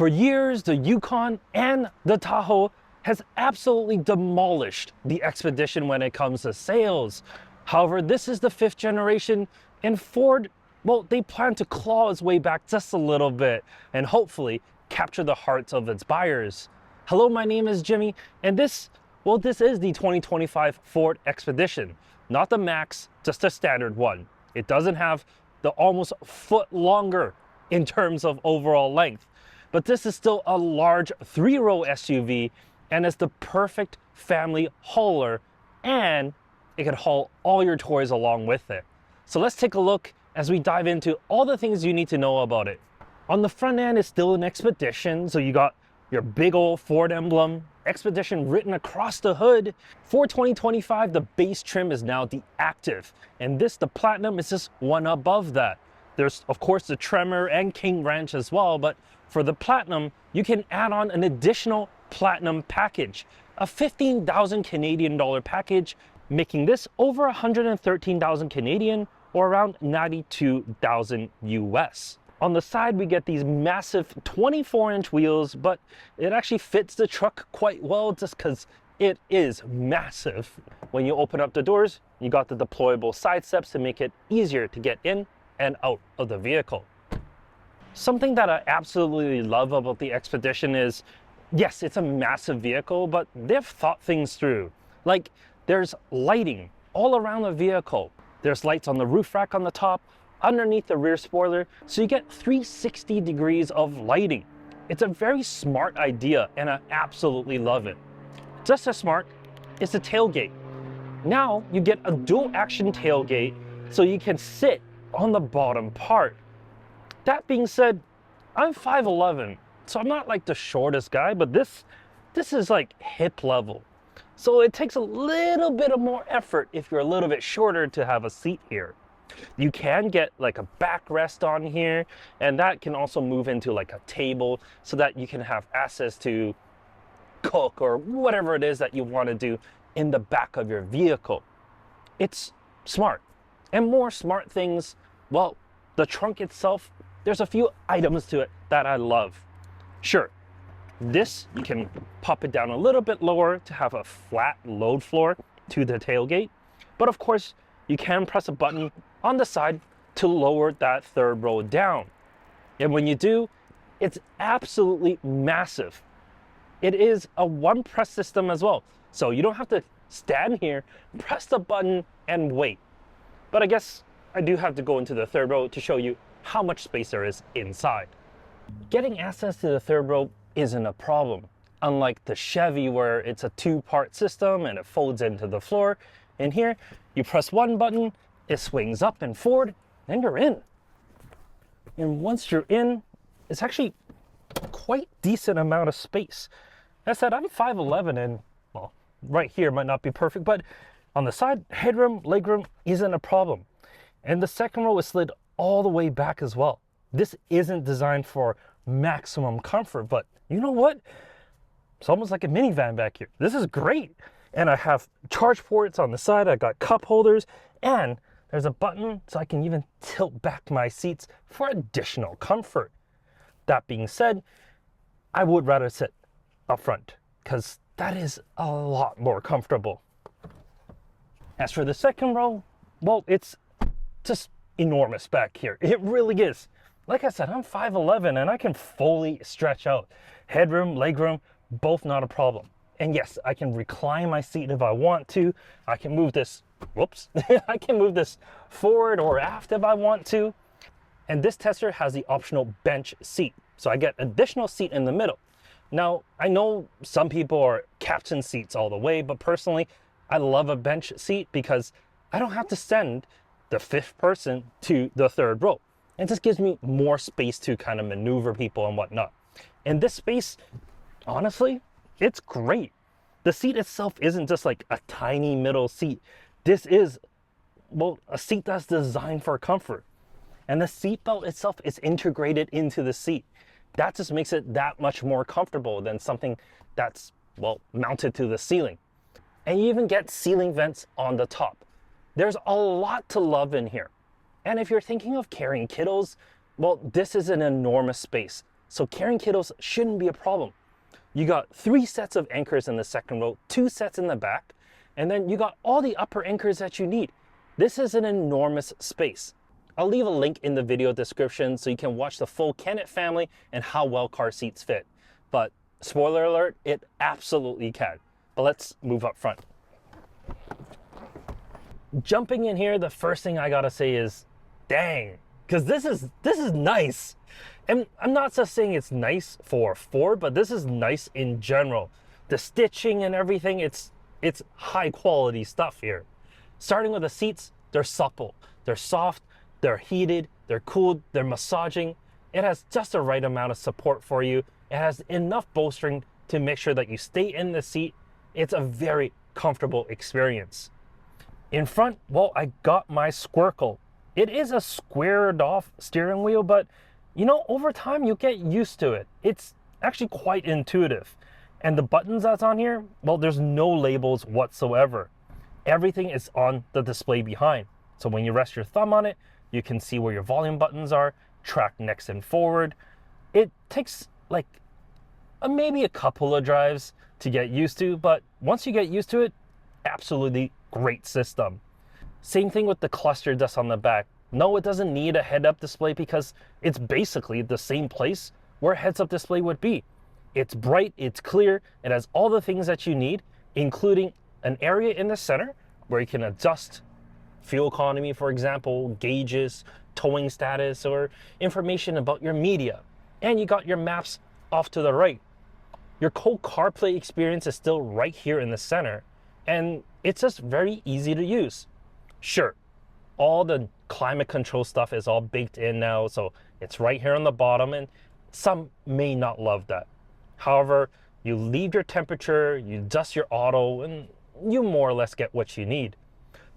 For years, the Yukon and the Tahoe has absolutely demolished the Expedition when it comes to sales. However, this is the 5th generation, and Ford, well, they plan to claw its way back just a little bit and hopefully capture the hearts of its buyers. Hello, my name is Jimmy, and this is the 2025 Ford Expedition. Not the Max, just a standard one. It doesn't have the almost foot longer in terms of overall length, but this is still a large 3-row SUV, and it's the perfect family hauler, and it can haul all your toys along with it. So let's take a look as we dive into all the things you need to know about it. On the front end is still an Expedition, so you got your big old Ford emblem, Expedition written across the hood. For 2025, the base trim is now the Active, and the Platinum, is just one above that. There's of course the Tremor and King Ranch as well, but for the Platinum, you can add on an additional Platinum package, a 15,000 Canadian dollar package, making this over 113,000 Canadian, or around 92,000 US. On the side, we get these massive 24-inch wheels, but it actually fits the truck quite well just because it is massive. When you open up the doors, you got the deployable side steps to make it easier to get in and out of the vehicle. Something that I absolutely love about the Expedition is, yes, it's a massive vehicle, but they've thought things through. Like, there's lighting all around the vehicle. There's lights on the roof rack on the top, underneath the rear spoiler, so you get 360 degrees of lighting. It's a very smart idea, and I absolutely love it. Just as smart is the tailgate. Now you get a dual action tailgate, so you can sit on the bottom part. That being said, I'm 5'11", so I'm not like the shortest guy, but this is like hip level. So it takes a little bit of more effort if you're a little bit shorter to have a seat here. You can get like a backrest on here, and that can also move into like a table so that you can have access to cook or whatever it is that you want to do in the back of your vehicle. It's smart. And more smart things, well, the trunk itself, there's a few items to it that I love. Sure, this, you can pop it down a little bit lower to have a flat load floor to the tailgate, but of course you can press a button on the side to lower that 3rd row down. And when you do, it's absolutely massive. It is a one press system as well, so you don't have to stand here, press the button, and wait. But I guess I do have to go into the 3rd row to show you how much space there is inside. Getting access to the 3rd row isn't a problem. Unlike the Chevy, where it's a 2-part system and it folds into the floor, in here you press one button, it swings up and forward, and you're in. And once you're in, it's actually quite decent amount of space. As I said, I'm 5'11", and well, right here might not be perfect, but on the side, headroom, legroom isn't a problem. And the 2nd row is slid all the way back as well. This isn't designed for maximum comfort, but you know what? It's almost like a minivan back here. This is great. And I have charge ports on the side, I got cup holders, and there's a button so I can even tilt back my seats for additional comfort. That being said, I would rather sit up front because that is a lot more comfortable. As for the 2nd row, well, it's just enormous back here. It really is. Like I said, I'm 5'11", and I can fully stretch out. Headroom, legroom, both not a problem. And yes, I can recline my seat if I want to. I can move this, whoops, I can move this forward or aft if I want to. And this tester has the optional bench seat, so I get additional seat in the middle. Now, I know some people are captain seats all the way, but personally, I love a bench seat because I don't have to send the 5th person to the 3rd row. It just gives me more space to kind of maneuver people and whatnot. And this space, honestly, it's great. The seat itself isn't just like a tiny middle seat. This is, well, a seat that's designed for comfort. And the seat belt itself is integrated into the seat. That just makes it that much more comfortable than something that's, well, mounted to the ceiling. And you even get ceiling vents on the top. There's a lot to love in here. And if you're thinking of carrying kiddos, well, this is an enormous space. so carrying kiddos shouldn't be a problem. You got 3 sets of anchors in the second row, 2 sets in the back, and then you got all the upper anchors that you need. This is an enormous space. I'll leave a link in the video description so you can watch the full Can It family and how well car seats fit. But spoiler alert, it absolutely can. But let's move up front. Jumping in here, the first thing I gotta say is, dang, because this is nice. And I'm not just saying it's nice for Ford, but this is nice in general. The stitching and everything, it's high quality stuff here. Starting with the seats, they're supple, they're soft, they're heated, they're cooled, they're massaging. It has just the right amount of support for you. It has enough bolstering to make sure that you stay in the seat. It's a very comfortable experience. In front, well, I got my Squircle. It is a squared off steering wheel, but you know, over time you get used to it. It's actually quite intuitive. And the buttons that's on here, well, there's no labels whatsoever. Everything is on the display behind. So when you rest your thumb on it, you can see where your volume buttons are, track next and forward. It takes like maybe a couple of drives to get used to, but once you get used to it, absolutely great system. Same thing with the cluster that's on the back. No, it doesn't need a head-up display because it's basically the same place where a heads-up display would be. It's bright, it's clear, it has all the things that you need, including an area in the center where you can adjust fuel economy, for example, gauges, towing status, or information about your media. And you got your maps off to the right. Your CarPlay experience is still right here in the center, and it's just very easy to use. Sure, all the climate control stuff is all baked in now, so it's right here on the bottom, and some may not love that. However, you leave your temperature, you adjust your auto, and you more or less get what you need.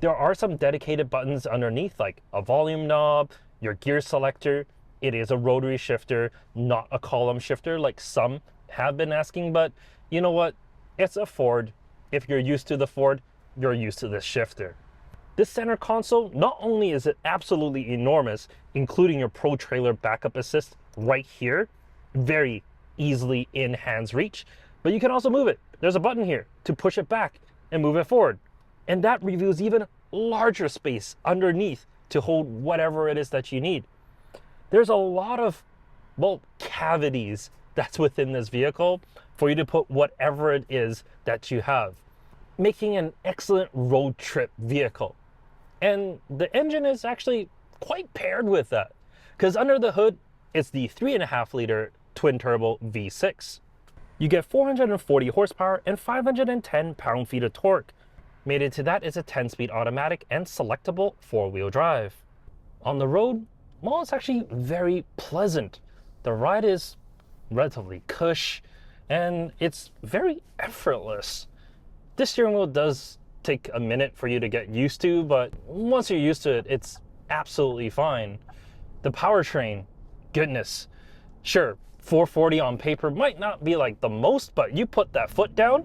There are some dedicated buttons underneath, like a volume knob, your gear selector. It is a rotary shifter, not a column shifter like some have been asking, but you know what? It's a Ford. If you're used to the Ford, you're used to this shifter. This center console, not only is it absolutely enormous, including your Pro Trailer backup assist right here, very easily in hands reach, but you can also move it. There's a button here to push it back and move it forward. And that reveals even larger space underneath to hold whatever it is that you need. There's a lot of, well, cavities that's within this vehicle for you to put whatever it is that you have, making an excellent road trip vehicle. And the engine is actually quite paired with that, because under the hood, it's the 3.5-liter twin-turbo V6. You get 440 horsepower and 510 pound-feet of torque. Mated to that is a 10-speed automatic and selectable 4-wheel drive. On the road, well, it's actually very pleasant. The ride is relatively cush, and it's very effortless. This steering wheel does take a minute for you to get used to, but once you're used to it, it's absolutely fine. The powertrain, goodness. Sure, 440 on paper might not be like the most, but you put that foot down,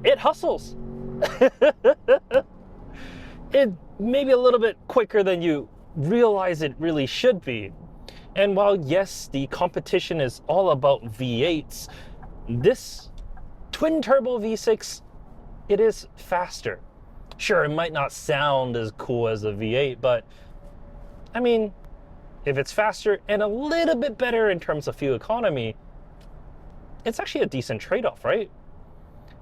it hustles. It may be a little bit quicker than you realize it really should be. And while yes, the competition is all about V8s, this twin turbo V6, it is faster. Sure, it might not sound as cool as a V8, but I mean, if it's faster and a little bit better in terms of fuel economy, it's actually a decent trade-off, right?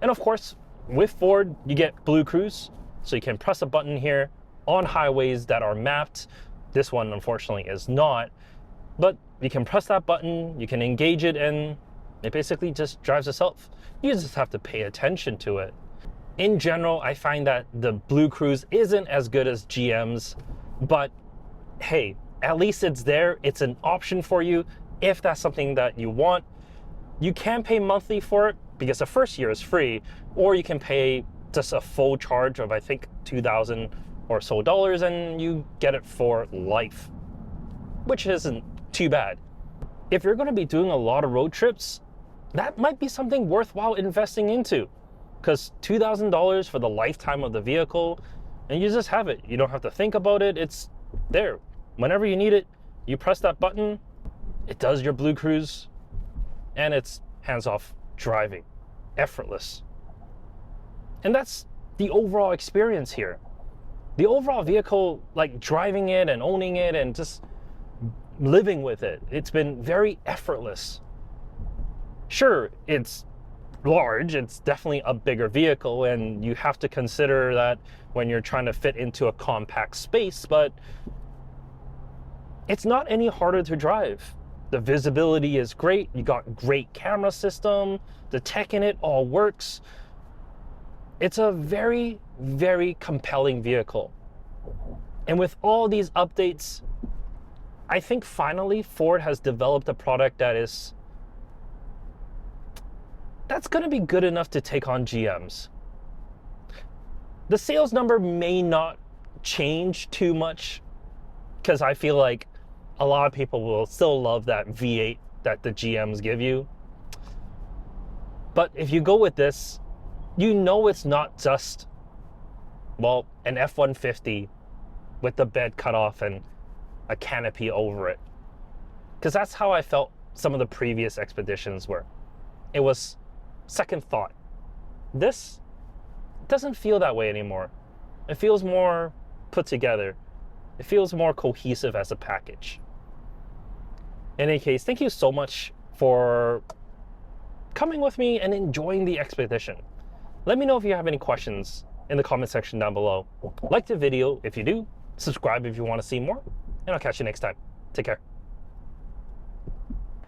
And of course, with Ford, you get BlueCruise, so you can press a button here on highways that are mapped. This one, unfortunately, is not. But you can press that button, you can engage it, and it basically just drives itself. You just have to pay attention to it. In general, I find that the BlueCruise isn't as good as GM's, but hey, at least it's there. It's an option for you if that's something that you want. You can pay monthly for it because the first year is free, or you can pay just a full charge of, I think, $2,000 or so, and you get it for life, which isn't too bad. If you're going to be doing a lot of road trips, that might be something worthwhile investing into, because $2,000 for the lifetime of the vehicle, and you just have it. You don't have to think about it. It's there. Whenever you need it, you press that button, it does your BlueCruise, and it's hands-off driving, effortless. And that's the overall experience here. The overall vehicle, like driving it and owning it and just living with it, it's been very effortless. Sure, it's large, it's definitely a bigger vehicle, and you have to consider that when you're trying to fit into a compact space, but it's not any harder to drive. The visibility is great, you got great camera system, the tech in it all works. It's a very, very compelling vehicle. And with all these updates, I think finally Ford has developed a product that's gonna be good enough to take on GM's. The sales number may not change too much because I feel like a lot of people will still love that V8 that the GMs give you. But if you go with this, you know it's not just, well, an F-150 with the bed cut off and a canopy over it. Because that's how I felt some of the previous Expeditions were. It was second thought. This doesn't feel that way anymore. It feels more put together. It feels more cohesive as a package. In any case, thank you so much for coming with me and enjoying the Expedition. Let me know if you have any questions in the comment section down below. Like the video if you do, subscribe if you want to see more, and I'll catch you next time. Take care.